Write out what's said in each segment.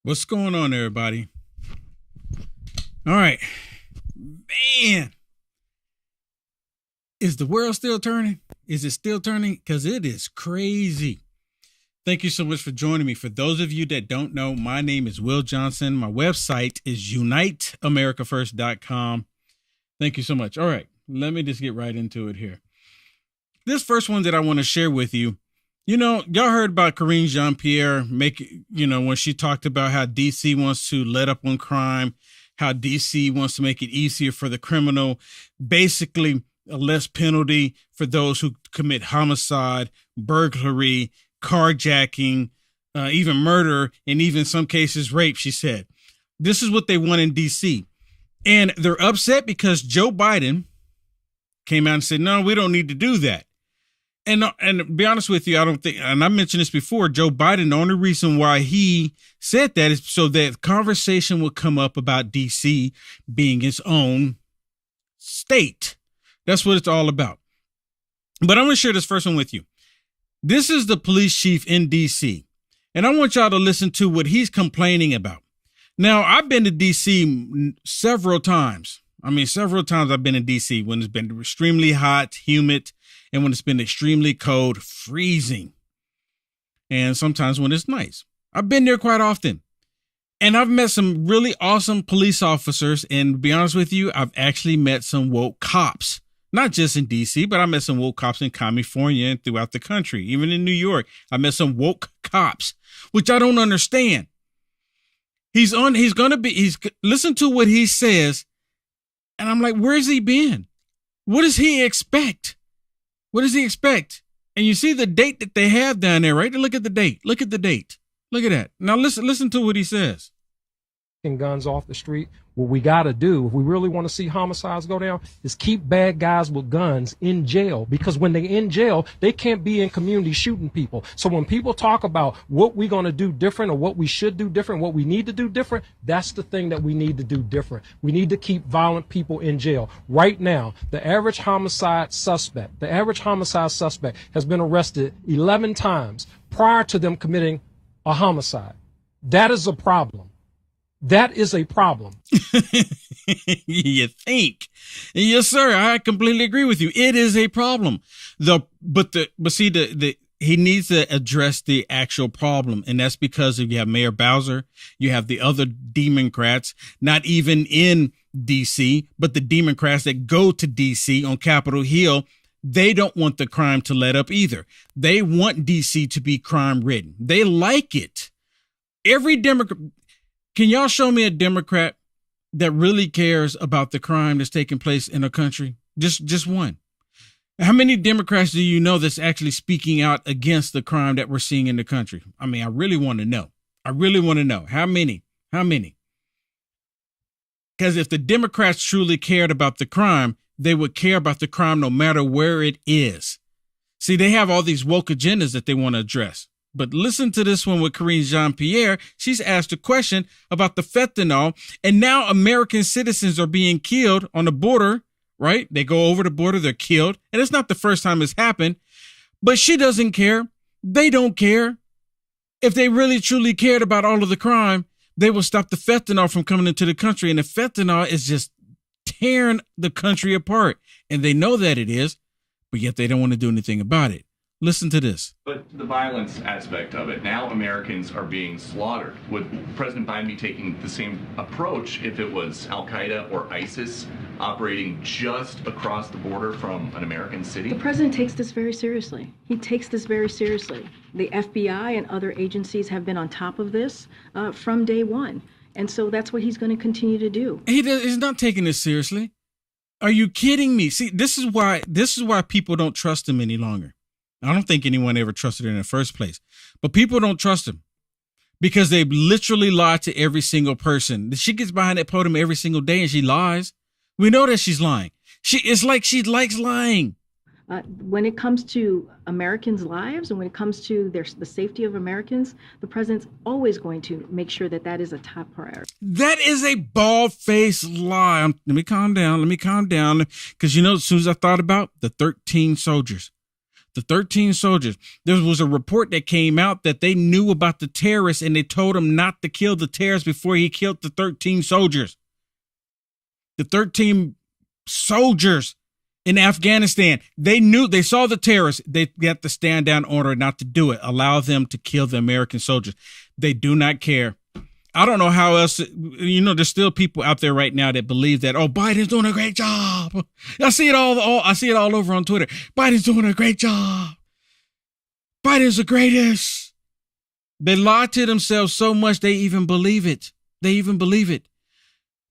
What's going on, everybody? All right. Man. Is the world still turning? Is it still turning? Because it is crazy. Thank you so much for joining me. For those of you that don't know, my name is Will Johnson. My website is uniteamericafirst.com. Thank you so much. All right. Let me just get right into it here. This first one that I want to share with you, y'all heard about Kareem JeanPierre when she talked about how DC wants to let up on crime, how DC wants to make it easier for the criminal, basically a less penalty for those who commit homicide, burglary, carjacking, even murder, and even in some cases rape, she said. This is what they want in DC. And they're upset because Joe Biden came out and said, no, we don't need to do that. And to be honest with you, I don't think, and I mentioned this before, Joe Biden, the only reason why he said that is so that conversation would come up about DC being its own state. That's what it's all about. But I'm going to share this first one with you. This is the police chief in DC, and I want y'all to listen to what he's complaining about. Now, I've been to DC several times. Several times I've been in DC when it's been extremely hot, humid, and when it's been extremely cold, freezing. And sometimes when it's nice. I've been there quite often. And I've met some really awesome police officers. And to be honest with you, I've actually met some woke cops. Not just in DC, but I met some woke cops in California and throughout the country. Even in New York, I met some woke cops, which I don't understand. Listen to what he says. And I'm like, where's he been? What does he expect? What does he expect? And you see the date that they have down there, right? Look at the date. Look at the date. Look at that. Now listen to what he says. Guns off the street. What we got to do, if we really want to see homicides go down, is keep bad guys with guns in jail, because when they in jail, they can't be in community shooting people. So when people talk about what we're going to do different or what we should do different, what we need to do different, that's the thing that we need to do different. We need to keep violent people in jail. Right now, the average homicide suspect has been arrested 11 times prior to them committing a homicide. That is a problem. That is a problem. You think? Yes, sir. I completely agree with you. It is a problem. He needs to address the actual problem. And that's because you have Mayor Bowser, you have the other Democrats, not even in DC, but the Democrats that go to DC on Capitol Hill. They don't want the crime to let up either. They want DC to be crime ridden. They like it. Every Democrat. Can y'all show me a Democrat that really cares about the crime that's taking place in a country? Just one. How many Democrats do you know that's actually speaking out against the crime that we're seeing in the country? I really want to know. I really want to know. How many? Because if the Democrats truly cared about the crime, they would care about the crime no matter where it is. See, they have all these woke agendas that they want to address. But listen to this one with Kareem JeanPierre. She's asked a question about the fentanyl, and now American citizens are being killed on the border, right? They go over the border, they're killed. And it's not the first time it's happened, but she doesn't care. They don't care. If they really truly cared about all of the crime, they will stop the fentanyl from coming into the country. And the fentanyl is just tearing the country apart. And they know that it is, but yet they don't want to do anything about it. Listen to this. But the violence aspect of it, now Americans are being slaughtered. Would President Biden be taking the same approach if it was Al-Qaeda or ISIS operating just across the border from an American city? The president takes this very seriously. He takes this very seriously. The FBI and other agencies have been on top of this from day one. And so that's what he's going to continue to do. He's not taking this seriously. Are you kidding me? See, this is why people don't trust him any longer. I don't think anyone ever trusted her in the first place, but people don't trust him because they literally lie to every single person. She gets behind that podium every single day and she lies. We know that she's lying. It's like she likes lying. When it comes to Americans' lives and when it comes to the safety of Americans, the president's always going to make sure that that is a top priority. That is a bald-faced lie. Let me calm down. Because, as soon as I thought about the 13 soldiers, The 13 soldiers. There was a report that came out that they knew about the terrorists and they told him not to kill the terrorists before he killed the 13 soldiers. The 13 soldiers in Afghanistan, they saw the terrorists. They got the stand down order not to do it. Allow them to kill the American soldiers. They do not care. I don't know how else, there's still people out there right now that believe that, Biden's doing a great job. I see it all over on Twitter. Biden's doing a great job. Biden's the greatest. They lie to themselves so much they even believe it.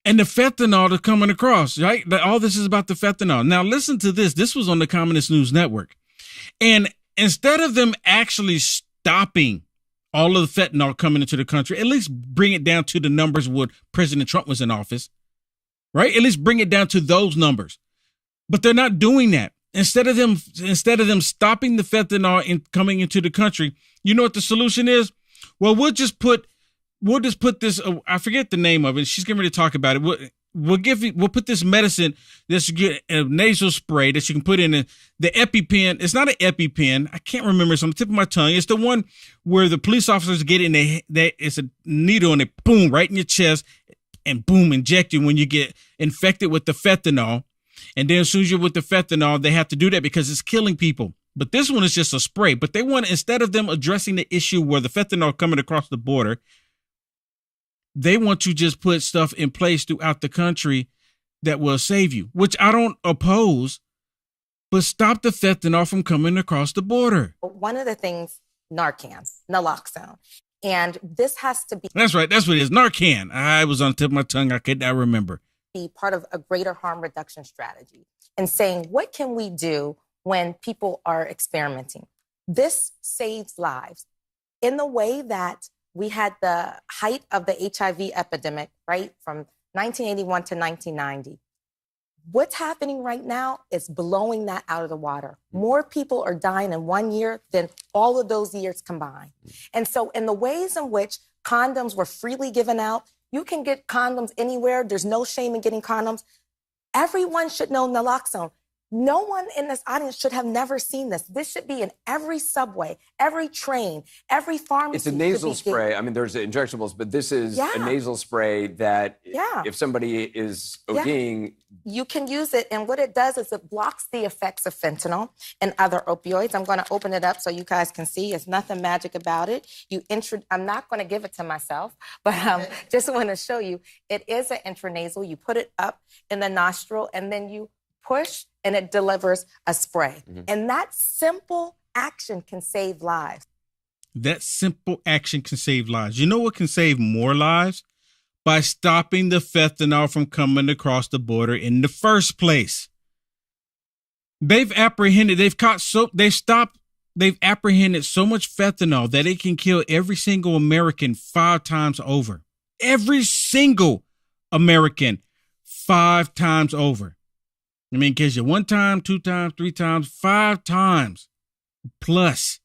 And the fentanyl that's coming across, right? All this is about the fentanyl. Now listen to this. This was on the Communist News Network. And instead of them actually stopping all of the fentanyl coming into the country, at least bring it down to the numbers when President Trump was in office, right? At least bring it down to those numbers. But they're not doing that. Instead of them stopping the fentanyl coming into the country, you know what the solution is? Well, we'll just put this, I forget the name of it. She's getting ready to talk about it. We'll put this medicine, this nasal spray that you can put in the EpiPen. It's not an EpiPen. I can't remember. It's on the tip of my tongue. It's the one where the police officers get in it's a needle and it boom right in your chest and boom inject you when you get infected with the fentanyl. And then as soon as you're with the fentanyl, they have to do that because it's killing people. But this one is just a spray. But they want, instead of them addressing the issue where the fentanyl coming across the border, they want to just put stuff in place throughout the country that will save you, which I don't oppose, but stop the fentanyl from coming across the border. One of the things, Narcan, naloxone, and this has to be... That's right. That's what it is. Narcan. I was on the tip of my tongue. I could not remember. Be part of a greater harm reduction strategy and saying, what can we do when people are experimenting? This saves lives in the way that we had the height of the HIV epidemic, right, from 1981 to 1990. What's happening right now is blowing that out of the water. More people are dying in 1 year than all of those years combined. And so in the ways in which condoms were freely given out, you can get condoms anywhere. There's no shame in getting condoms. Everyone should know naloxone. No one in this audience should have never seen this. This should be in every subway, every train, every pharmacy. It's a nasal spray. I mean, there's injectables, but this is a nasal spray that if somebody is ODing... You can use it, and what it does is it blocks the effects of fentanyl and other opioids. I'm going to open it up so you guys can see. There's nothing magic about it. I'm not going to give it to myself, but just want to show you. It is an intranasal. You put it up in the nostril, and then you push, and it delivers a spray. Mm-hmm. And that simple action can save lives. That simple action can save lives. You know what can save more lives? By stopping the fentanyl from coming across the border in the first place. They've apprehended so much fentanyl that it can kill every single American 5 times over. Every single American 5 times over. I mean, it kills you 1 time, 2 times, 3 times, 5 times plus.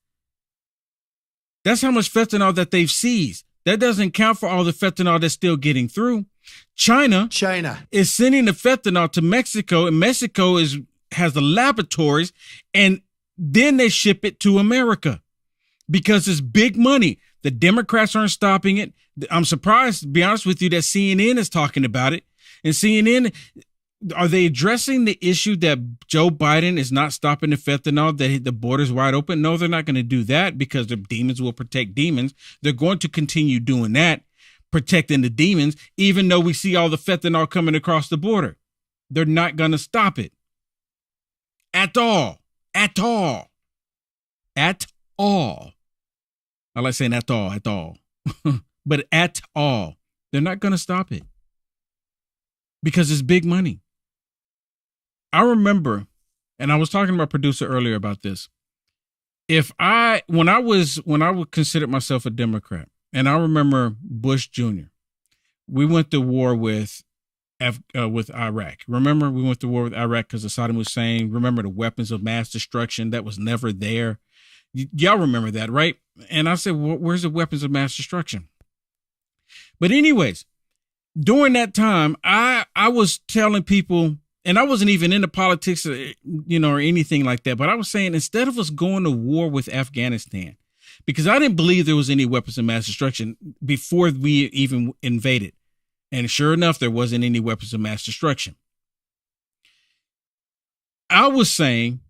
That's how much fentanyl that they've seized. That doesn't count for all the fentanyl that's still getting through. China is sending the fentanyl to Mexico, and Mexico has the laboratories, and then they ship it to America because it's big money. The Democrats aren't stopping it. I'm surprised, to be honest with you, that CNN is talking about it. And CNN, are they addressing the issue that Joe Biden is not stopping the fentanyl, that the border's wide open? No, they're not going to do that because the demons will protect demons. They're going to continue doing that, protecting the demons, even though we see all the fentanyl coming across the border. They're not going to stop it. At all. At all. At all. I like saying at all. But at all. They're not going to stop it because it's big money. I remember, and I was talking to my producer earlier about this. When I would consider myself a Democrat, and I remember Bush Jr., we went to war with Iraq. Remember, we went to war with Iraq because of Saddam Hussein. Remember the weapons of mass destruction that was never there. Y'all remember that, right? And I said, well, where's the weapons of mass destruction? But anyways, during that time, I was telling people and I wasn't even into politics, or anything like that. But I was saying, instead of us going to war with Afghanistan, because I didn't believe there was any weapons of mass destruction before we even invaded. And sure enough, there wasn't any weapons of mass destruction. I was saying,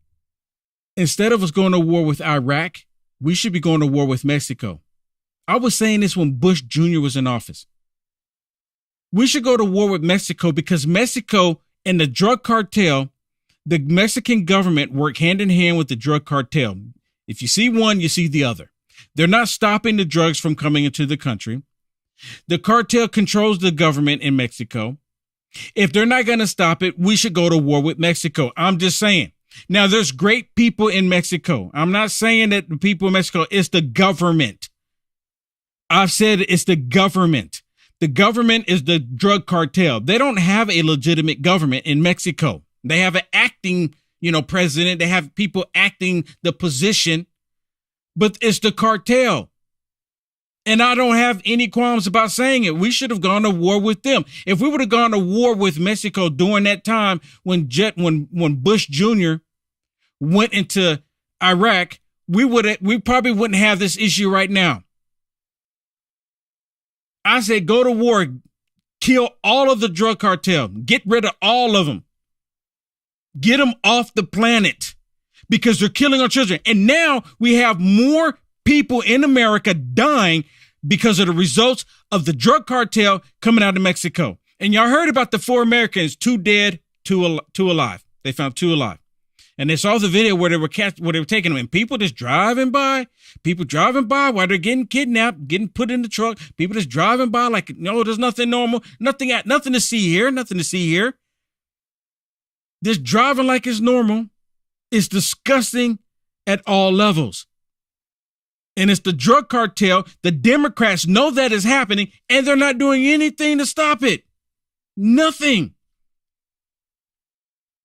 instead of us going to war with Iraq, we should be going to war with Mexico. I was saying this when Bush Jr. was in office. We should go to war with Mexico because Mexico and the drug cartel, the Mexican government work hand in hand with the drug cartel. If you see one, you see the other. They're not stopping the drugs from coming into the country. The cartel controls the government in Mexico. If they're not going to stop it, we should go to war with Mexico. I'm just saying. Now, there's great people in Mexico. I'm not saying that the people in Mexico, it's the government. I've said it's the government. The government is the drug cartel. They don't have a legitimate government in Mexico. They have an acting, president. They have people acting the position, but it's the cartel. And I don't have any qualms about saying it. We should have gone to war with them. If we would have gone to war with Mexico during that time when Bush Jr. went into Iraq, we probably wouldn't have this issue right now. I said, go to war, kill all of the drug cartel, get rid of all of them, get them off the planet because they're killing our children. And now we have more people in America dying because of the results of the drug cartel coming out of Mexico. And y'all heard about the 4 Americans, 2 dead, 2 alive. They found 2 alive. And they saw the video where they were taking them, and people just driving by while they're getting kidnapped, getting put in the truck. People just driving by like, no, there's nothing normal, nothing to see here. Just driving like it's normal. It's disgusting at all levels. And it's the drug cartel. The Democrats know that is happening, and they're not doing anything to stop it. Nothing.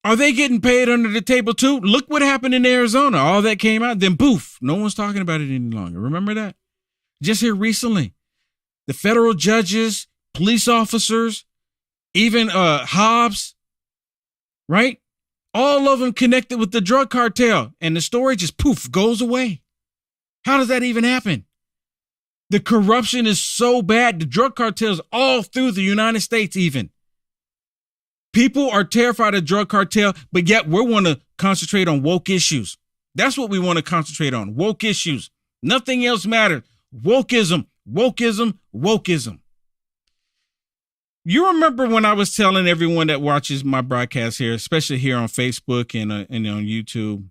Are they getting paid under the table too? Look what happened in Arizona. All that came out, then poof, no one's talking about it any longer. Remember that? Just here recently, the federal judges, police officers, even Hobbs, right? All of them connected with the drug cartel, and the story just poof goes away. How does that even happen? The corruption is so bad. The drug cartels all through the United States even. People are terrified of drug cartel, but yet we want to concentrate on woke issues. That's what we want to concentrate on, woke issues. Nothing else matters. Wokeism, wokeism, wokeism. You remember when I was telling everyone that watches my broadcast here, especially here on Facebook and on YouTube,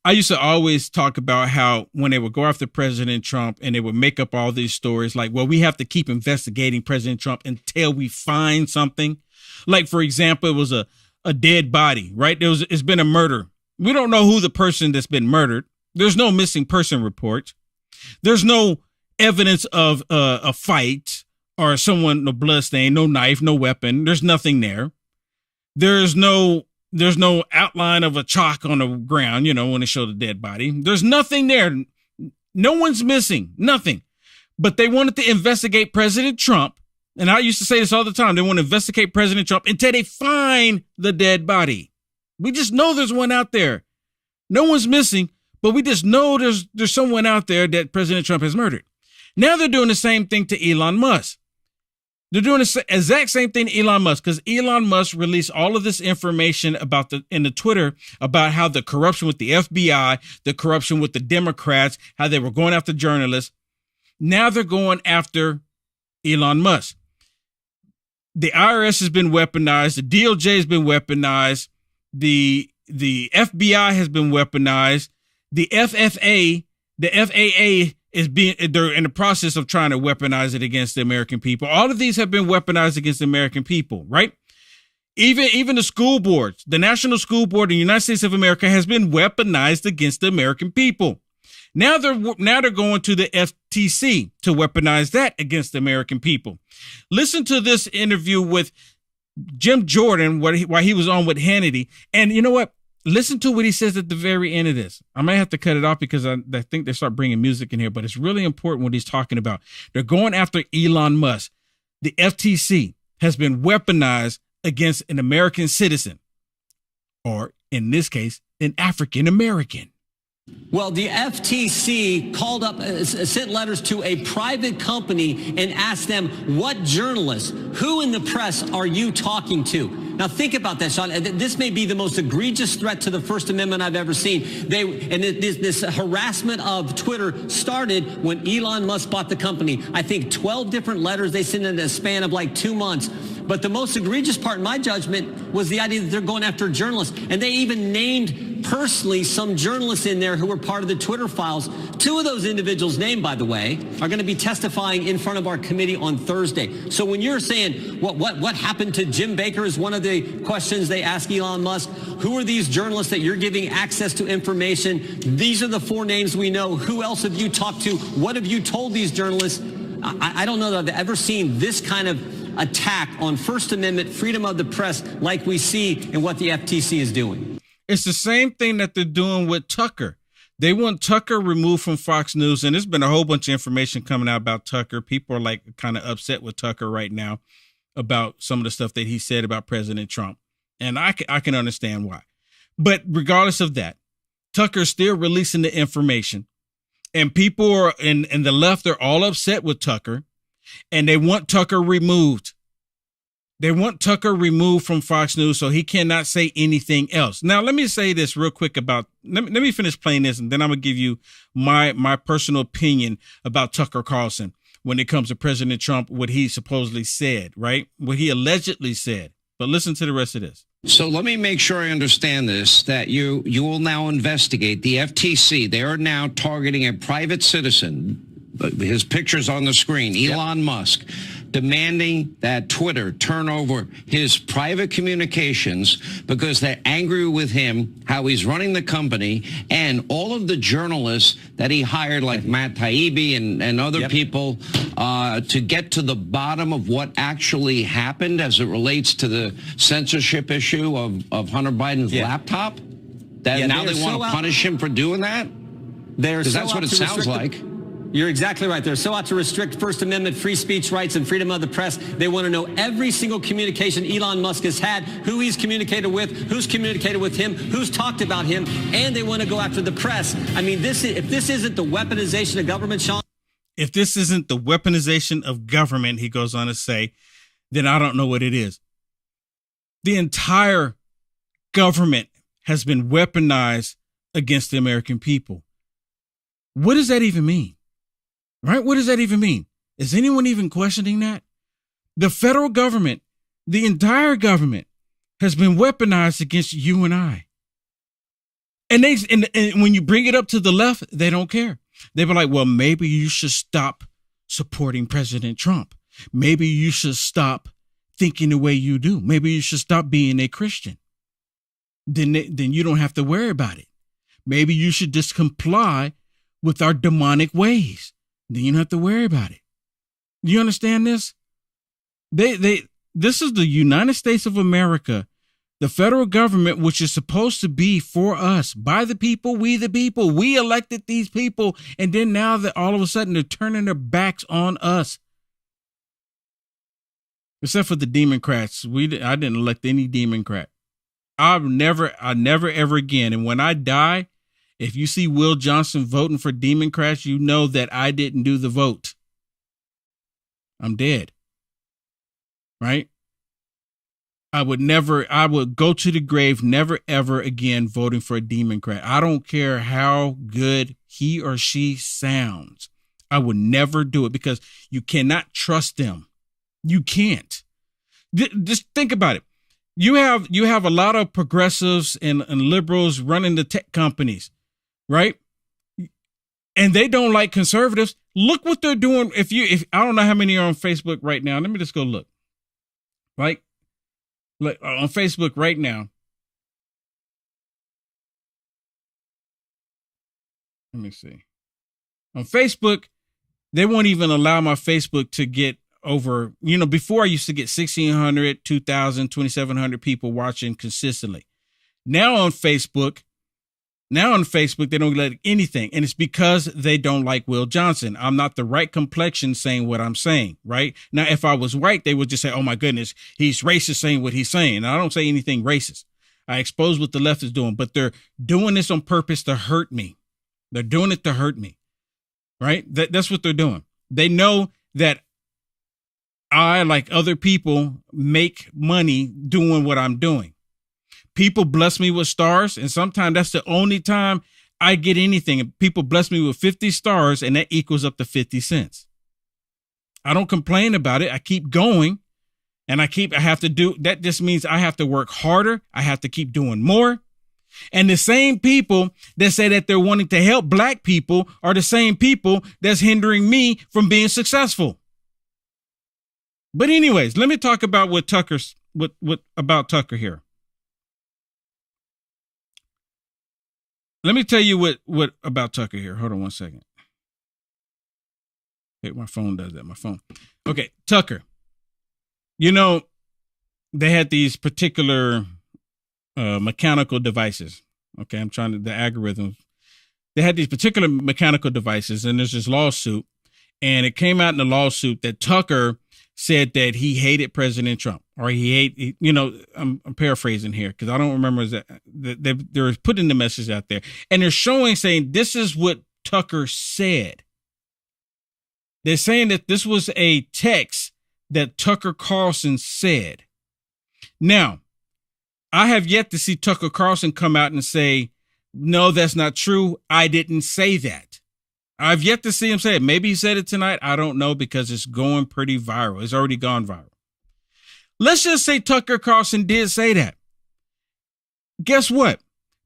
I used to always talk about how when they would go after President Trump and they would make up all these stories like, well, we have to keep investigating President Trump until we find something. Like, for example, it was a dead body, right? It's been a murder. We don't know who the person that's been murdered. There's no missing person report. There's no evidence of a fight or someone, no blood stain, no knife, no weapon. There's nothing there. There's no outline of a chalk on the ground, when they show the dead body. There's nothing there. No one's missing, nothing. But they wanted to investigate President Trump. And I used to say this all the time. They want to investigate President Trump until they find the dead body. We just know there's one out there. No one's missing, but we just know there's someone out there that President Trump has murdered. Now they're doing the same thing to Elon Musk. They're doing the exact same thing to Elon Musk because Elon Musk released all of this information in the Twitter about how the corruption with the FBI, the corruption with the Democrats, how they were going after journalists. Now they're going after Elon Musk. The IRS has been weaponized. The DOJ has been weaponized. The FBI has been weaponized. The FAA they're in the process of trying to weaponize it against the American people. All of these have been weaponized against the American people, right? Even the school boards, the National School Board in the United States of America has been weaponized against the American people. Now they're going to the FTC to weaponize that against the American people. Listen to this interview with Jim Jordan while he was on with Hannity. And you know what? Listen to what he says at the very end of this. I might have to cut it off because I think they start bringing music in here, but it's really important what he's talking about. They're going after Elon Musk. The FTC has been weaponized against an American citizen, or in this case, an African American. Well, the FTC called up, sent letters to a private company and asked them, what journalists, who in the press are you talking to? Now, think about that, Sean. This may be the most egregious threat to the First Amendment I've ever seen. This harassment of Twitter started when Elon Musk bought the company. I think 12 different letters they sent in a span of like 2 months. But the most egregious part, in my judgment, was the idea that they're going after journalists. And they even named personally some journalists in there who were part of the Twitter files. 2 of those individuals named, by the way, are going to be testifying in front of our committee on Thursday. So when you're saying what happened to Jim Baker is one of the questions they ask Elon Musk. Who are these journalists that you're giving access to information? These are the 4 names we know. Who else have you talked to? What have you told these journalists? I don't know that I've ever seen this kind of attack on First Amendment freedom of the press like we see in what the FTC is doing. It's the same thing that they're doing with Tucker. They want Tucker removed from Fox News, and there's been a whole bunch of information coming out about Tucker. People are like kind of upset with Tucker right now about some of the stuff that he said about President Trump, and I can understand why. But regardless of that, Tucker's still releasing the information, and people are in the left are all upset with Tucker. And they want Tucker removed. They want Tucker removed from Fox News so he cannot say anything else. Now, let me say this real quick about, let me finish playing this, and then I'm going to give you my personal opinion about Tucker Carlson when it comes to President Trump, what he supposedly said, right? What he allegedly said. But listen to the rest of this. So let me make sure I understand this, that you will now investigate the FTC. They are now targeting a private citizen. His picture's on the screen, Elon Musk, demanding that Twitter turn over his private communications because they're angry with him, how he's running the company, and all of the journalists that he hired, like Matt Taibbi and other people, to get to the bottom of what actually happened as it relates to the censorship issue of Hunter Biden's laptop. That now they want to punish him for doing that? Because that's what it sounds like. You're exactly right. They're so out to restrict First Amendment free speech rights and freedom of the press. They want to know every single communication Elon Musk has had, who he's communicated with, who's communicated with him, who's talked about him, and they want to go after the press. I mean, if this isn't the weaponization of government, Sean. If this isn't the weaponization of government, he goes on to say, then I don't know what it is. The entire government has been weaponized against the American people. What does that even mean? Right? What does that even mean? Is anyone even questioning that? The federal government, the entire government, has been weaponized against you and I. And when you bring it up to the left, they don't care. They were like, well, maybe you should stop supporting President Trump. Maybe you should stop thinking the way you do. Maybe you should stop being a Christian. Then you don't have to worry about it. Maybe you should just comply with our demonic ways. Then you don't have to worry about it. Do you understand this? This is the United States of America, the federal government, which is supposed to be for us, by the people, we the people. We elected these people, and then now that all of a sudden they're turning their backs on us. Except for the Democrats. I didn't elect any Democrat. I never ever again. And when I die, if you see Will Johnson voting for Democrats, you know that I didn't do the vote. I'm dead. Right? I would go to the grave, never ever again voting for a Democrat. I don't care how good he or she sounds. I would never do it because you cannot trust them. You can't. Just think about it. You have a lot of progressives and liberals running the tech companies. Right? And they don't like conservatives. Look what they're doing. If I don't know how many are on Facebook right now. Let me just go look. Right? Like on Facebook right now. Let me see. On Facebook, they won't even allow my Facebook to get over, before I used to get 1,600, 2,000, 2,700 people watching consistently. Now on Facebook, Now on Facebook, they don't like anything. And it's because they don't like Will Johnson. I'm not the right complexion saying what I'm saying, right? Now, if I was white, they would just say, oh my goodness, he's racist saying what he's saying. And I don't say anything racist. I expose what the left is doing, but they're doing this on purpose to hurt me. They're doing it to hurt me, right? That's what they're doing. They know that I, like other people, make money doing what I'm doing. People bless me with stars, and sometimes that's the only time I get anything. People bless me with 50 stars, and that equals up to 50 cents. I don't complain about it. I keep going, and I have to do, that just means I have to work harder. I have to keep doing more. And the same people that say that they're wanting to help black people are the same people that's hindering me from being successful. But anyways, let me talk about what about Tucker here. Let me tell you what about Tucker here. Hold on one second. Hey, my phone does that. My phone. Okay, Tucker. You know, they had these particular mechanical devices. Okay, I'm trying to, the algorithms. They had these particular mechanical devices, and there's this lawsuit, and it came out in the lawsuit that Tucker said that he hated President Trump, or I'm paraphrasing here because I don't remember that they're putting the message out there, and they're saying this is what Tucker said. They're saying that this was a text that Tucker Carlson said. Now, I have yet to see Tucker Carlson come out and say, no, that's not true. I didn't say that. I've yet to see him say it. Maybe he said it tonight. I don't know, because it's going pretty viral. It's already gone viral. Let's just say Tucker Carlson did say that. Guess what?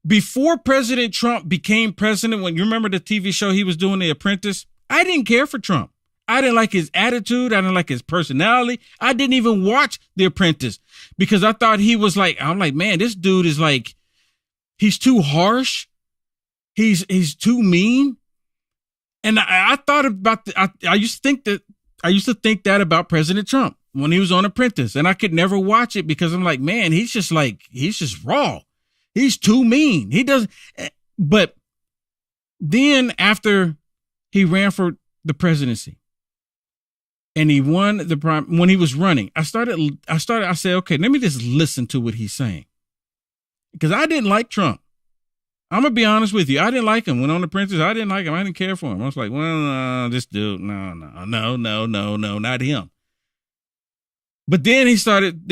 Before President Trump became president, when you remember the TV show he was doing, The Apprentice, I didn't care for Trump. I didn't like his attitude. I didn't like his personality. I didn't even watch The Apprentice because I thought he was like, I'm like, man, this dude is like, he's too harsh. He's too mean. And I thought about, I used to think that about President Trump when he was on Apprentice, and I could never watch it because I'm like, man, he's just raw. He's too mean. He doesn't, but then after he ran for the presidency and he won when he was running, I said, okay, let me just listen to what he's saying. Because I didn't like Trump. I'm going to be honest with you. I didn't like him. When on The Apprentice, I didn't like him. I didn't care for him. I was like, well, this dude, no, not him. But then he started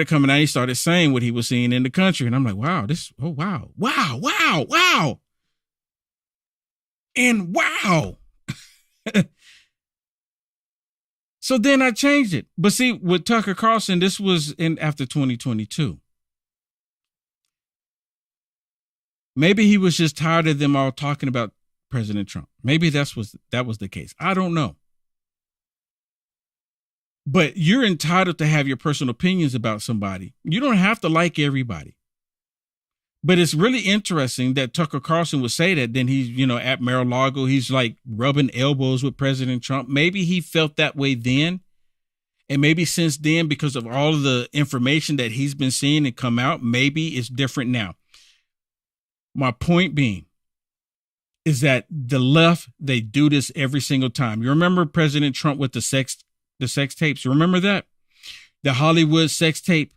coming out. He started saying what he was seeing in the country. And I'm like, wow, wow. And wow. So then I changed it. But see, with Tucker Carlson, this was after 2022. Maybe he was just tired of them all talking about President Trump. Maybe that was the case. I don't know. But you're entitled to have your personal opinions about somebody. You don't have to like everybody. But it's really interesting that Tucker Carlson would say that. Then he's, at Mar-a-Lago, he's like rubbing elbows with President Trump. Maybe he felt that way then. And maybe since then, because of all of the information that he's been seeing and come out, maybe it's different now. My point being is that the left, they do this every single time. You remember President Trump with the sex tapes? You remember that? The Hollywood sex tape.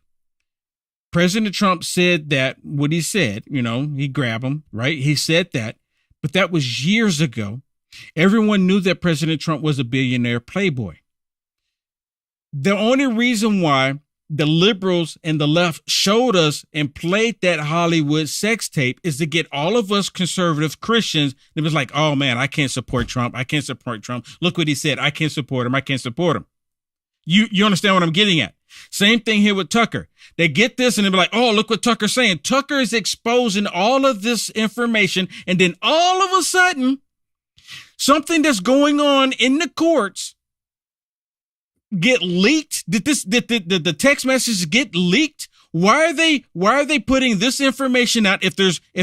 President Trump said that, what he said, he grabbed him, right? He said that, but that was years ago. Everyone knew that President Trump was a billionaire playboy. The only reason why the liberals and the left showed us and played that Hollywood sex tape is to get all of us conservative Christians. It was like, oh man, I can't support Trump. I can't support Trump. Look what he said. I can't support him. I can't support him. You understand what I'm getting at? Same thing here with Tucker. They get this and they'll be like, oh, look what Tucker's saying. Tucker is exposing all of this information. And then all of a sudden, something that's going on in the courts get leaked. Did the text messages get leaked? Why are they putting this information out if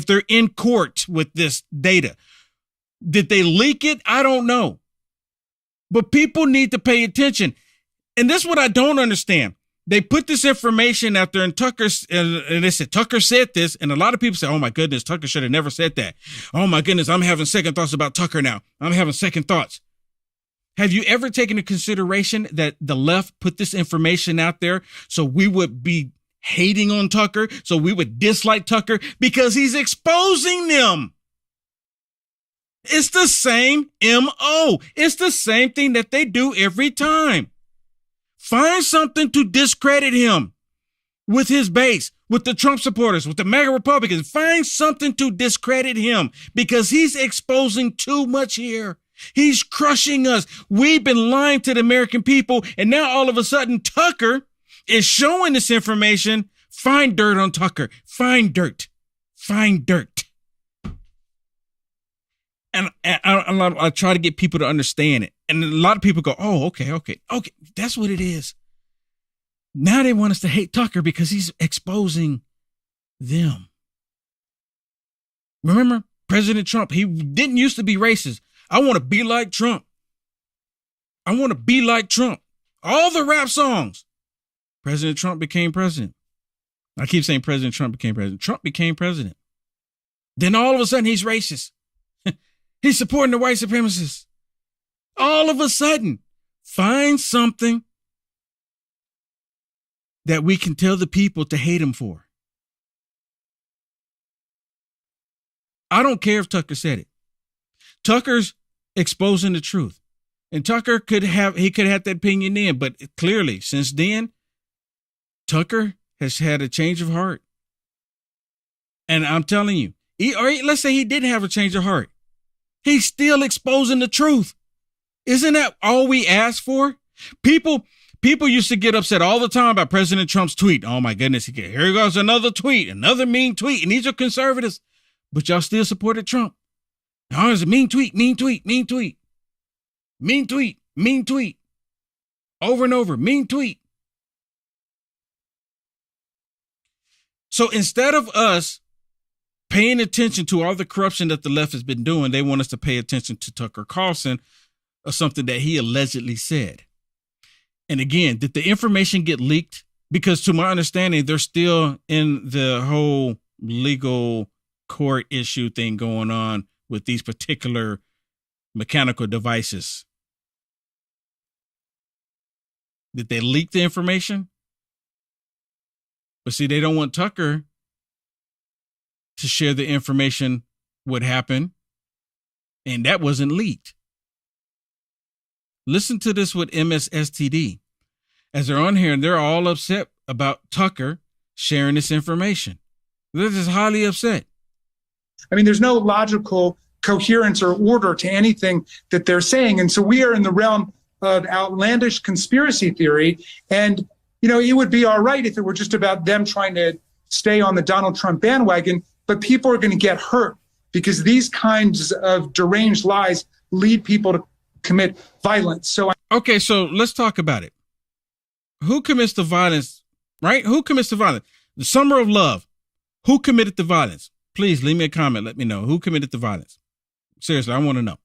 they're in court with this data? Did they leak it? I don't know. But people need to pay attention. And this is what I don't understand. They put this information out there, and and they said, Tucker said this. And a lot of people say, oh my goodness, Tucker should have never said that. Oh my goodness, I'm having second thoughts about Tucker now. I'm having second thoughts. Have you ever taken into consideration that the left put this information out there so we would be hating on Tucker, so we would dislike Tucker because he's exposing them? It's the same MO. It's the same thing that they do every time. Find something to discredit him with his base, with the Trump supporters, with the MAGA Republicans. Find something to discredit him because he's exposing too much here. He's crushing us. We've been lying to the American people, and now all of a sudden Tucker is showing this information. Find dirt on Tucker. Find dirt. Find dirt. And I try to get people to understand it. And a lot of people go, oh, okay. That's what it is. Now they want us to hate Tucker because he's exposing them. Remember, President Trump, he didn't used to be racist. I want to be like Trump. I want to be like Trump. All the rap songs. President Trump became president. I keep saying President Trump became president. Trump became president. Then all of a sudden he's racist. He's supporting the white supremacists. All of a sudden, find something that we can tell the people to hate him for. I don't care if Tucker said it. Tucker's exposing the truth. And Tucker could have that opinion then, but clearly since then, Tucker has had a change of heart. And I'm telling you, let's say he didn't have a change of heart. He's still exposing the truth. Isn't that all we ask for? People used to get upset all the time about President Trump's tweet. Oh my goodness, here goes another tweet, another mean tweet. And these are conservatives, but y'all still supported Trump. Oh, it's a mean tweet, mean tweet, mean tweet. Mean tweet, mean tweet. Over and over, mean tweet. So instead of us paying attention to all the corruption that the left has been doing, they want us to pay attention to Tucker Carlson or something that he allegedly said. And again, did the information get leaked? Because to my understanding, they're still in the whole legal court issue thing going on with these particular mechanical devices. Did they leak the information? But see, they don't want Tucker to share the information what happened, and that wasn't leaked. Listen to this with MSSTD. As they're on here, and they're all upset about Tucker sharing this information. They're just highly upset. I mean, there's no logical coherence or order to anything that they're saying. And so we are in the realm of outlandish conspiracy theory. And, you know, it would be all right if it were just about them trying to stay on the Donald Trump bandwagon. But people are going to get hurt because these kinds of deranged lies lead people to commit violence. Okay, so let's talk about it. Who commits the violence, right? Who commits the violence? The Summer of Love. Who committed the violence? Please leave me a comment. Let me know who committed the violence. Seriously, I want to know.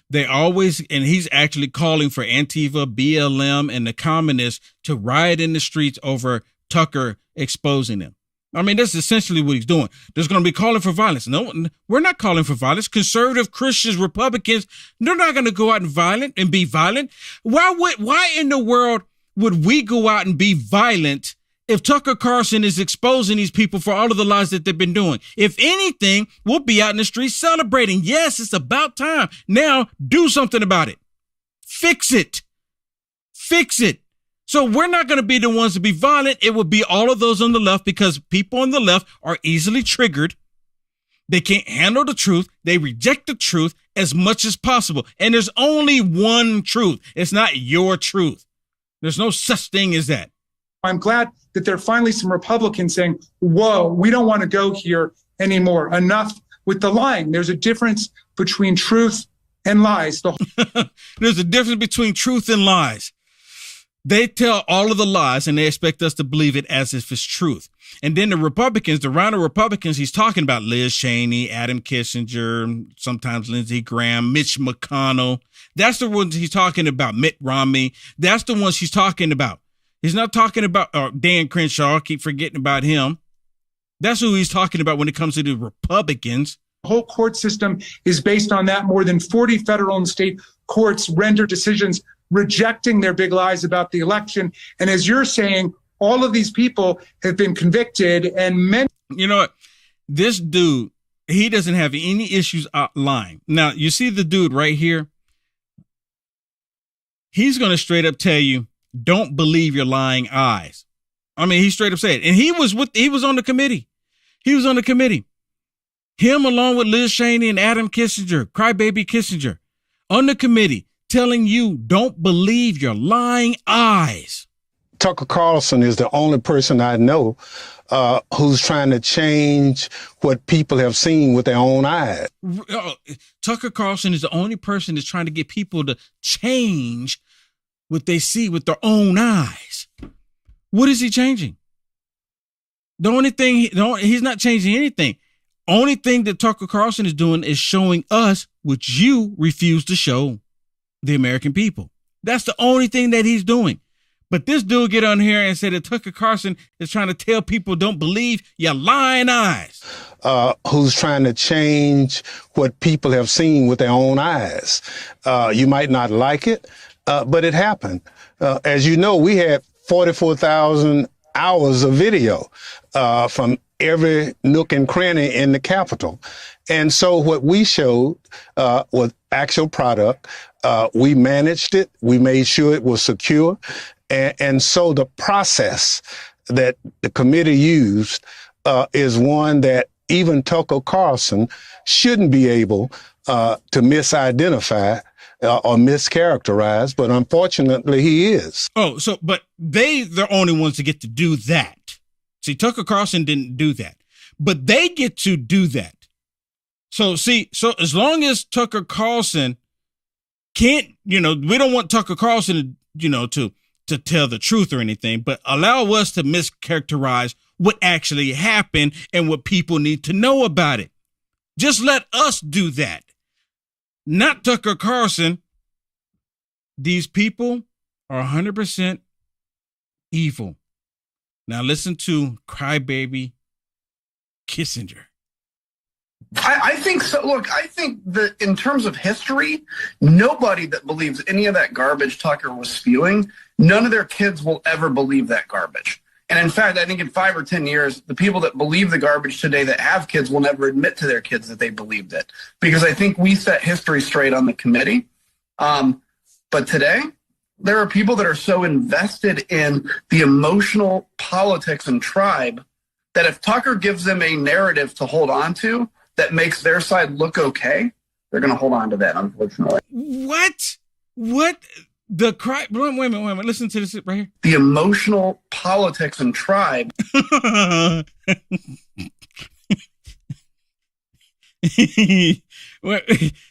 They always, and he's actually calling for Antifa, BLM, and the communists to riot in the streets over Tucker exposing them. I mean, that's essentially what he's doing. There's going to be calling for violence. No, we're not calling for violence. Conservative Christians, Republicans, they're not going to go out and be violent. Why in the world would we go out and be violent if Tucker Carlson is exposing these people for all of the lies that they've been doing? If anything, we'll be out in the streets celebrating. Yes, it's about time. Now do something about it. Fix it. Fix it. So we're not going to be the ones to be violent. It would be all of those on the left because people on the left are easily triggered. They can't handle the truth. They reject the truth as much as possible. And there's only one truth. It's not your truth. There's no such thing as that. I'm glad that there are finally some Republicans saying, whoa, we don't want to go here anymore. Enough with the lying. There's a difference between truth and lies. There's a difference between truth and lies. They tell all of the lies and they expect us to believe it as if it's truth. And then the Republicans, the round of Republicans, he's talking about Liz Cheney, Adam Kissinger, sometimes Lindsey Graham, Mitch McConnell. That's the ones he's talking about, Mitt Romney. That's the ones he's talking about. He's not talking about Dan Crenshaw. I keep forgetting about him. That's who he's talking about when it comes to the Republicans. The whole court system is based on that. More than 40 federal and state courts render decisions rejecting their big lies about the election. And as you're saying, all of these people have been convicted, and many. You know what? This dude, he doesn't have any issues lying. Now, you see the dude right here? He's going to straight up tell you, don't believe your lying eyes. I mean, he straight up said it. And he was on the committee. He was on the committee. Him along with Liz Cheney and Adam Kissinger, crybaby Kissinger, on the committee telling you, don't believe your lying eyes. Tucker Carlson is the only person I know who's trying to change what people have seen with their own eyes. Tucker Carlson is the only person that's trying to get people to change what they see with their own eyes. What is he changing? The only thing, he's not changing anything. Only thing that Tucker Carlson is doing is showing us what you refuse to show the American people. That's the only thing that he's doing. But this dude get on here and say that Tucker Carlson is trying to tell people don't believe your lying eyes. Who's trying to change what people have seen with their own eyes. You might not like it, but it happened. As you know, we had 44,000 hours of video from every nook and cranny in the Capitol. And so what we showed was actual product. We managed it. We made sure it was secure. And so the process that the committee used is one that even Tucker Carlson shouldn't be able to misidentify or mischaracterize, but unfortunately he is. Oh, so, but they're the only ones that get to do that. See, Tucker Carlson didn't do that, but they get to do that. So as long as Tucker Carlson can't, we don't want Tucker Carlson, to tell the truth or anything, but allow us to mischaracterize what actually happened and what people need to know about it. Just let us do that. Not Tucker Carlson. These people are 100% evil. Now listen to crybaby Kissinger. I think so. Look, I think that in terms of history, nobody that believes any of that garbage Tucker was spewing, none of their kids will ever believe that garbage. And in fact, I think in 5 or 10 years, the people that believe the garbage today that have kids will never admit to their kids that they believed it. Because I think we set history straight on the committee. But today, there are people that are so invested in the emotional politics and tribe that if Tucker gives them a narrative to hold on to that makes their side look okay, they're going to hold on to that, unfortunately. What? Wait a minute. Listen to this right here. The emotional politics and tribe.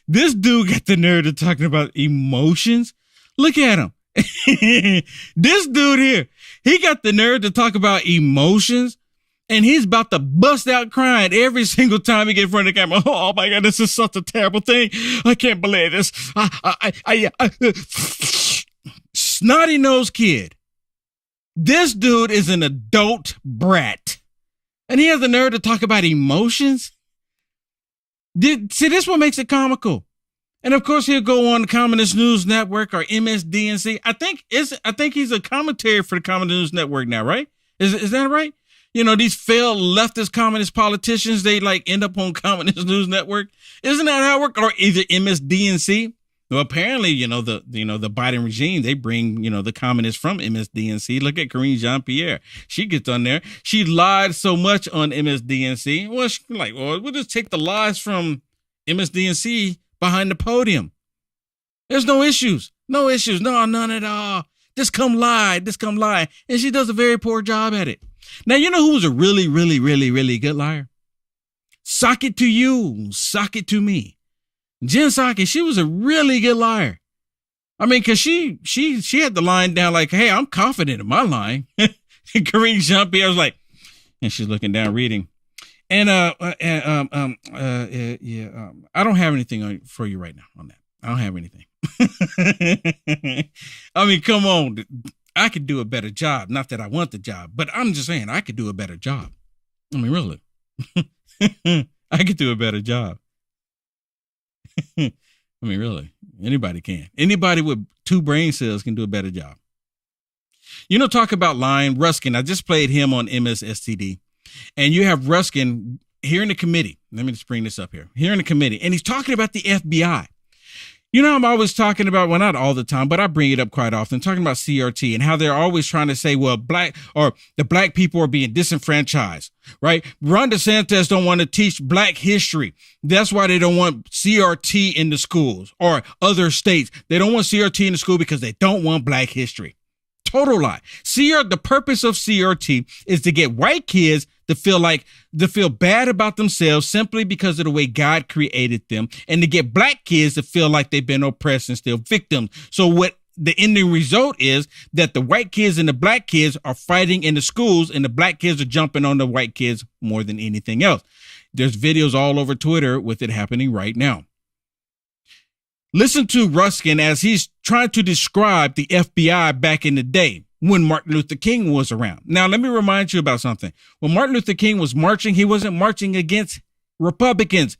This dude got the nerve of talking about emotions. Look at him. This dude here, he got the nerve to talk about emotions. And he's about to bust out crying every single time he gets in front of the camera. Oh my God, this is such a terrible thing. I can't believe this. Snotty nosed kid. This dude is an adult brat. And he has the nerve to talk about emotions. See, this what makes it comical. And of course, he'll go on the Communist News Network or MSDNC. I think he's a commentator for the Communist News Network now, right? Is that right? These failed leftist communist politicians, they end up on Communist News Network. Isn't that how it works? Or either MSDNC. Well, apparently, the Biden regime, they bring, the communists from MSDNC. Look at Kareem JeanPierre. She gets on there. She lied so much on MSDNC. Well, she's like, well, we'll just take the lies from MSDNC behind the podium. There's no issues. No issues. No, none at all. Just come lie. And she does a very poor job at it. Now, you know who was a really, really, really, really good liar? Sock it to you. Sock it to me. Jen Psaki, she was a really good liar. I mean, because she had the line down like, hey, I'm confident in my line. Kareem JeanPierre was like, and she's looking down reading. And I don't have anything for you right now on that. I don't have anything. I mean, come on. I could do a better job. Not that I want the job, but I'm just saying I could do a better job. I mean, really. I could do a better job. I mean, really. Anybody can. Anybody with 2 brain cells can do a better job. You know, talk about lying. Ruskin, I just played him on MSSTD. And you have Ruskin here in the committee. Let me just bring this up here. Here in the committee. And he's talking about the FBI. You know, I'm always talking about, well, not all the time, but I bring it up quite often, talking about CRT and how they're always trying to say, well, the black people are being disenfranchised, right? Ron DeSantis don't want to teach black history. That's why they don't want CRT in the schools, or other states. They don't want CRT in the school because they don't want black history. Total lie. The purpose of CRT is to get white kids to feel bad about themselves simply because of the way God created them, and to get black kids to feel like they've been oppressed and still victims. So what the ending result is that the white kids and the black kids are fighting in the schools, and the black kids are jumping on the white kids more than anything else. There's videos all over Twitter with it happening right now. Listen to Ruskin as he's trying to describe the FBI back in the day when Martin Luther King was around. Now, let me remind you about something. When Martin Luther King was marching, he wasn't marching against Republicans.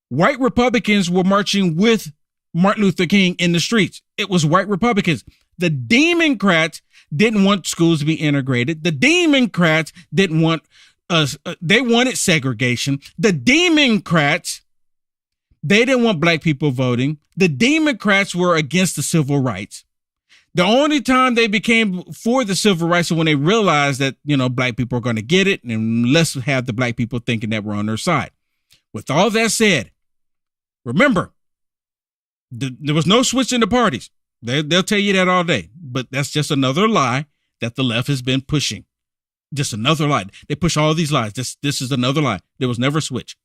White Republicans were marching with Martin Luther King in the streets. It was white Republicans. The Democrats didn't want schools to be integrated. The Democrats didn't want they wanted segregation. The Democrats, they didn't want black people voting. The Democrats were against the civil rights. The only time they became for the civil rights is when they realized that, you know, black people are going to get it, and let's have the black people thinking that we're on their side. With all that said, remember, there was no switch in the parties. They'll tell you that all day, but that's just another lie that the left has been pushing. Just another lie. They push all these lies. This is another lie. There was never a switch.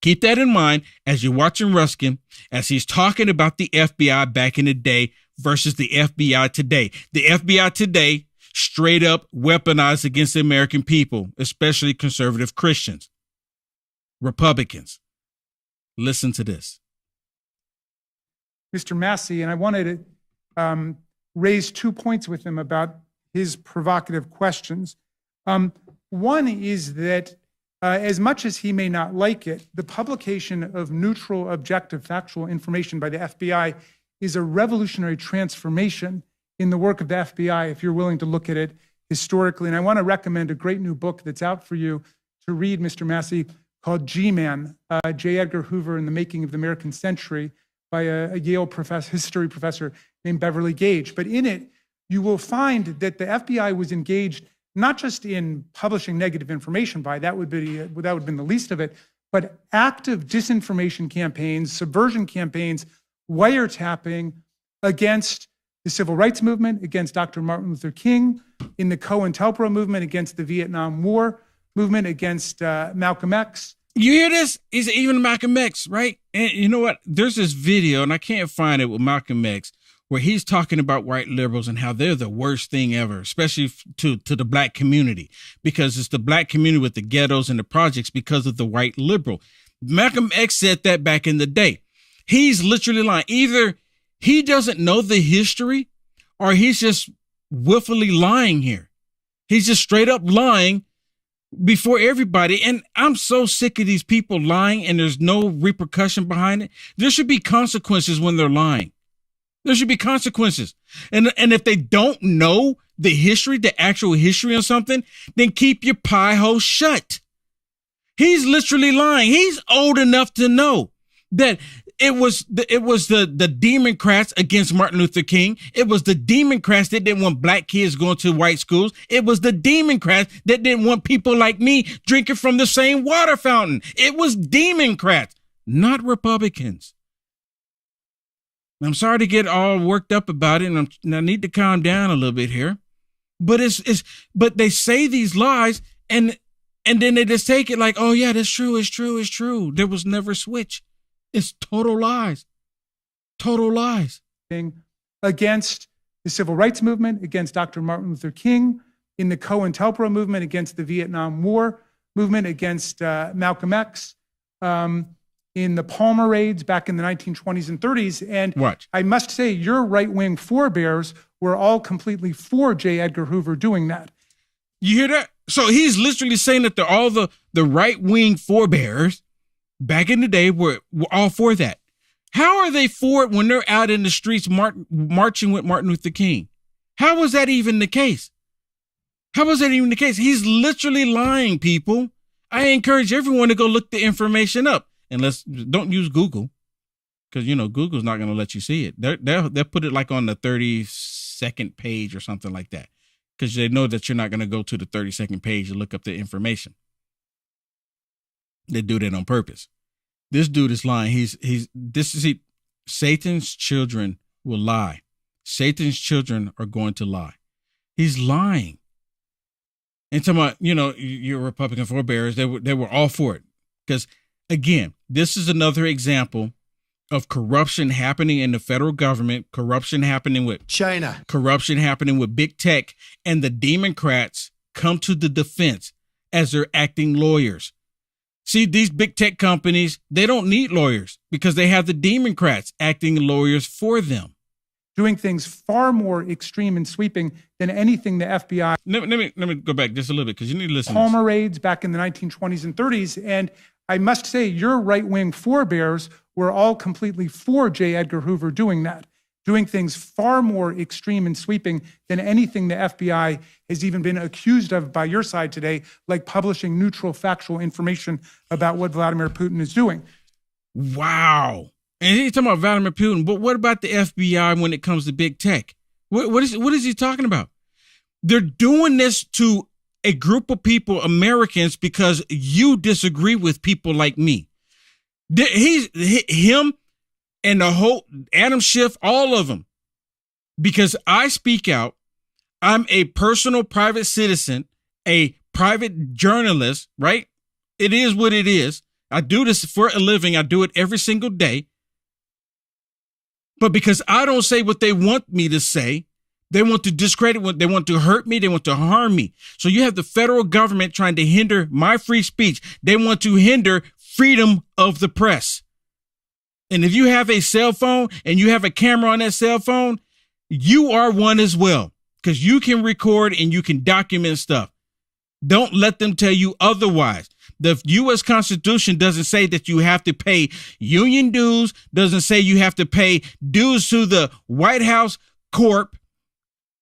Keep that in mind as you're watching Ruskin, as he's talking about the FBI back in the day versus the FBI today. The FBI today straight up weaponized against the American people, especially conservative Christians, Republicans. Listen to this. Mr. Massey, and I wanted to raise 2 points with him about his provocative questions. One is that as much as he may not like it, the publication of neutral, objective, factual information by the FBI is a revolutionary transformation in the work of the FBI, if you're willing to look at it historically. And I want to recommend a great new book that's out for you to read, Mr. Massey, called G-Man, J. Edgar Hoover and the Making of the American Century, by a Yale history professor named Beverly Gage. But in it, you will find that the FBI was engaged not just in publishing negative information that would have been the least of it, but active disinformation campaigns, subversion campaigns, wiretapping against the civil rights movement, against Dr. Martin Luther King, in the COINTELPRO movement, against the Vietnam War movement, against Malcolm X. You hear this? He's even Malcolm X, right? And you know what? There's this video, and I can't find it, with Malcolm X, where he's talking about white liberals and how they're the worst thing ever, especially to the black community, because it's the black community with the ghettos and the projects because of the white liberal. Malcolm X said that back in the day. He's literally lying. Either he doesn't know the history or he's just willfully lying here. He's just straight up lying before everybody. And I'm so sick of these people lying and there's no repercussion behind it. There should be consequences when they're lying. There should be consequences. And if they don't know the history, the actual history on something, then keep your pie hole shut. He's literally lying. He's old enough to know that it was the Democrats against Martin Luther King. It was the Democrats that didn't want black kids going to white schools. It was the Democrats that didn't want people like me drinking from the same water fountain. It was Democrats, not Republicans. I'm sorry to get all worked up about it, and I need to calm down a little bit here. But but they say these lies, and then they just take it like, oh yeah, that's true, it's true, it's true. There was never a switch. It's total lies. Total lies. Against the civil rights movement, against Dr. Martin Luther King, in the COINTELPRO movement, against the Vietnam War movement, against Malcolm X, in the Palmer raids back in the 1920s and 30s. And Watch. I must say, your right-wing forebears were all completely for J. Edgar Hoover doing that. You hear that? So he's literally saying that all the right-wing forebears back in the day were all for that. How are they for it when they're out in the streets marching with Martin Luther King? How was that even the case? How was that even the case? He's literally lying, people. I encourage everyone to go look the information up. Don't use Google, because, Google's not going to let you see it. They'll put it like on the 32nd page or something like that, because they know that you're not going to go to the 32nd page and look up the information. They do that on purpose. This dude is lying. Satan's children will lie. Satan's children are going to lie. He's lying. And talking about, your Republican forebears, they were all for it. Because, again, this is another example of corruption happening in the federal government, corruption happening with China, corruption happening with big tech, and the Democrats come to the defense as they're acting lawyers. See, these big tech companies, they don't need lawyers because they have the Democrats acting lawyers for them. Doing things far more extreme and sweeping than anything the FBI. Let me go back just a little bit, because you need to listen. Palmer raids back in the 1920s and 30s. And I must say, your right-wing forebears were all completely for J. Edgar Hoover doing that. Doing things far more extreme and sweeping than anything the FBI has even been accused of by your side today, like publishing neutral, factual information about what Vladimir Putin is doing. Wow. And he's talking about Vladimir Putin, but what about the FBI when it comes to big tech? What is he talking about? They're doing this to a group of people, Americans, because you disagree with people like me. Him and the whole Adam Schiff, all of them, because I speak out. I'm a personal private citizen, a private journalist, right? It is what it is. I do this for a living. I do it every single day. But because I don't say what they want me to say, they want to discredit what they want to hurt me. They want to harm me. So you have the federal government trying to hinder my free speech. They want to hinder freedom of the press. And if you have a cell phone and you have a camera on that cell phone, you are one as well, because you can record and you can document stuff. Don't let them tell you otherwise. The U.S. Constitution doesn't say that you have to pay union dues, doesn't say you have to pay dues to the White House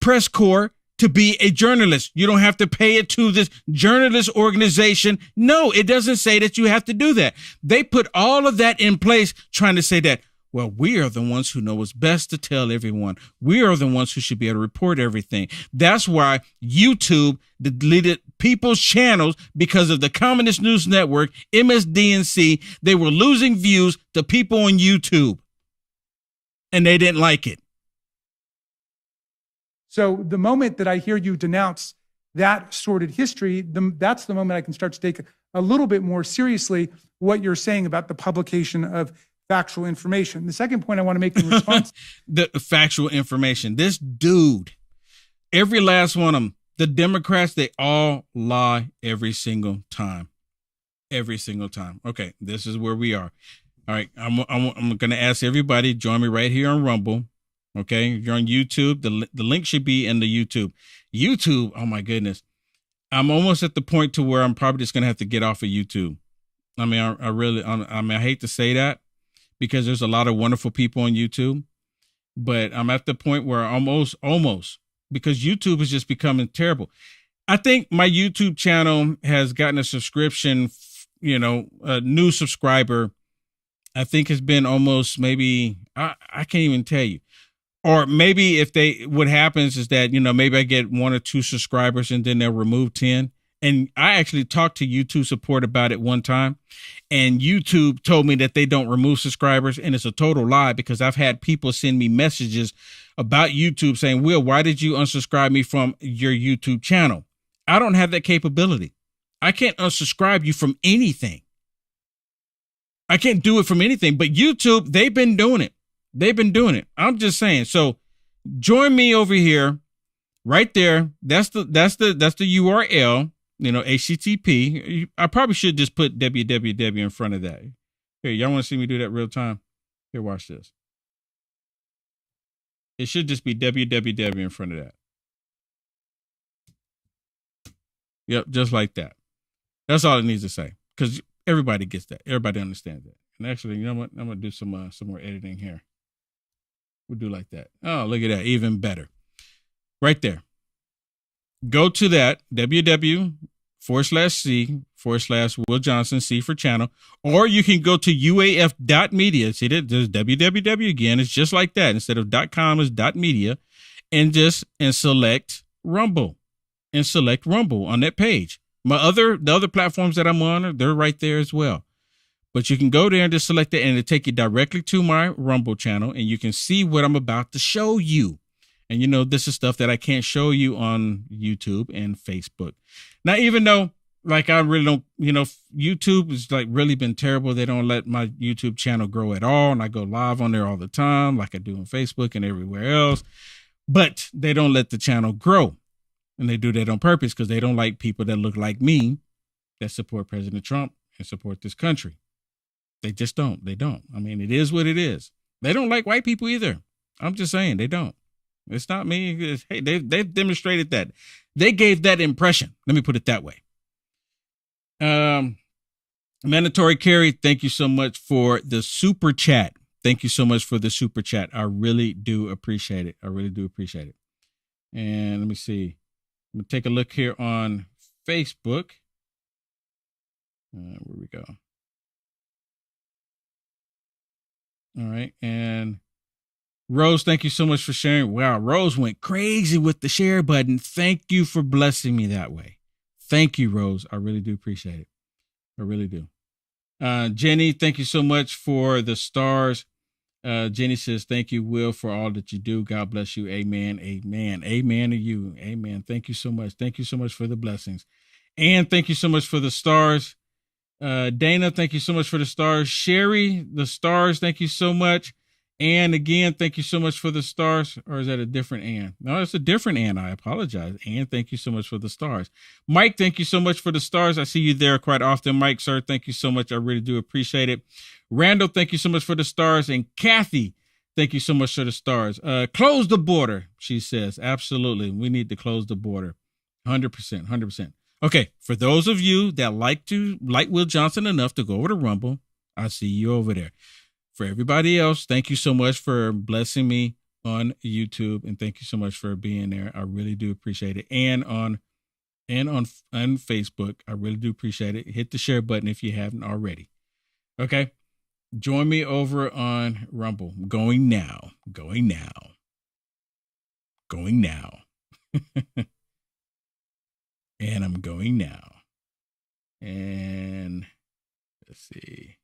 press corps to be a journalist. You don't have to pay it to this journalist organization. No, it doesn't say that you have to do that. They put all of that in place trying to say that, well, we are the ones who know what's best to tell everyone. We are the ones who should be able to report everything. That's why YouTube deleted people's channels, because of the Communist News Network, MSDNC. They were losing views to people on YouTube, and they didn't like it. So the moment that I hear you denounce that sordid history, that's the moment I can start to take a little bit more seriously what you're saying about the publication of factual information. The second point I want to make in response. The factual information. This dude, every last one of them, the Democrats, they all lie every single time. Every single time. Okay, this is where we are. All right, I'm going to ask everybody, join me right here on Rumble. Okay, if you're on YouTube, the link should be in the YouTube. YouTube, oh my goodness. I'm almost at the point to where I'm probably just going to have to get off of YouTube. I mean, I hate to say that, because there's a lot of wonderful people on YouTube, but I'm at the point where almost, because YouTube is just becoming terrible. I think my YouTube channel has gotten a subscription, a new subscriber. I think has been almost maybe, I can't even tell you. Or maybe what happens is that, maybe I get 1 or 2 subscribers and then they'll remove 10. And I actually talked to YouTube support about it one time, and YouTube told me that they don't remove subscribers, and it's a total lie, because I've had people send me messages about YouTube saying, Will, why did you unsubscribe me from your YouTube channel? I don't have that capability. I can't unsubscribe you from anything. I can't do it from anything, but YouTube, they've been doing it. They've been doing it. I'm just saying. So join me over here, right there. That's the URL. HTTP. I probably should just put www in front of that. Here, y'all want to see me do that real time? Here, watch this. It should just be www in front of that. Yep, just like that. That's all it needs to say, because everybody gets that. Everybody understands that. And actually, you know what? I'm gonna do some more editing here. We'll do like that. Oh, look at that, even better. Right there. Go to that www.c/Will Johnson, C for channel, or you can go to uaf.media. See that there's www again. It's just like that. Instead of .com is .media, and select Rumble, and select Rumble on that page. The other platforms that I'm on, they're right there as well. But you can go there and just select it, and it'll take you directly to my Rumble channel, and you can see what I'm about to show you. And this is stuff that I can't show you on YouTube and Facebook. Now, even though, like, I really don't, YouTube has like really been terrible. They don't let my YouTube channel grow at all. And I go live on there all the time, like I do on Facebook and everywhere else. But they don't let the channel grow. And they do that on purpose because they don't like people that look like me that support President Trump and support this country. They just don't. They don't. I mean, it is what it is. They don't like white people either. I'm just saying they don't. It's not me. Hey, they've demonstrated that. They gave that impression. Let me put it that way. Mandatory Carry, thank you so much for the super chat. Thank you so much for the super chat. I really do appreciate it. I really do appreciate it. And let me see. I'm going to take a look here on Facebook. Where we go. All right. And Rose, thank you so much for sharing. Wow, Rose went crazy with the share button. Thank you for blessing me that way. Thank you, Rose. I really do appreciate it. I really do. Jenny, thank you so much for the stars. Jenny says, thank you, Will, for all that you do. God bless you. Amen. Amen. Amen to you. Amen. Thank you so much. Thank you so much for the blessings. And thank you so much for the stars. Dana, thank you so much for the stars. Sherry, the stars, thank you so much. And again, thank you so much for the stars. Or is that a different Ann? No, it's a different Ann. I apologize. Ann, thank you so much for the stars. Mike, thank you so much for the stars. I see you there quite often. Mike, sir, thank you so much. I really do appreciate it. Randall, thank you so much for the stars. And Kathy, thank you so much for the stars. Close the border, she says. Absolutely. We need to close the border. 100%, 100%. Okay, for those of you that like Will Johnson enough to go over to Rumble, I see you over there. For everybody else, thank you so much for blessing me on YouTube, and thank you so much for being there. I really do appreciate it. And on Facebook, I really do appreciate it. Hit the share button if you haven't already. Okay, join me over on Rumble. Going now. And I'm going now. And let's see.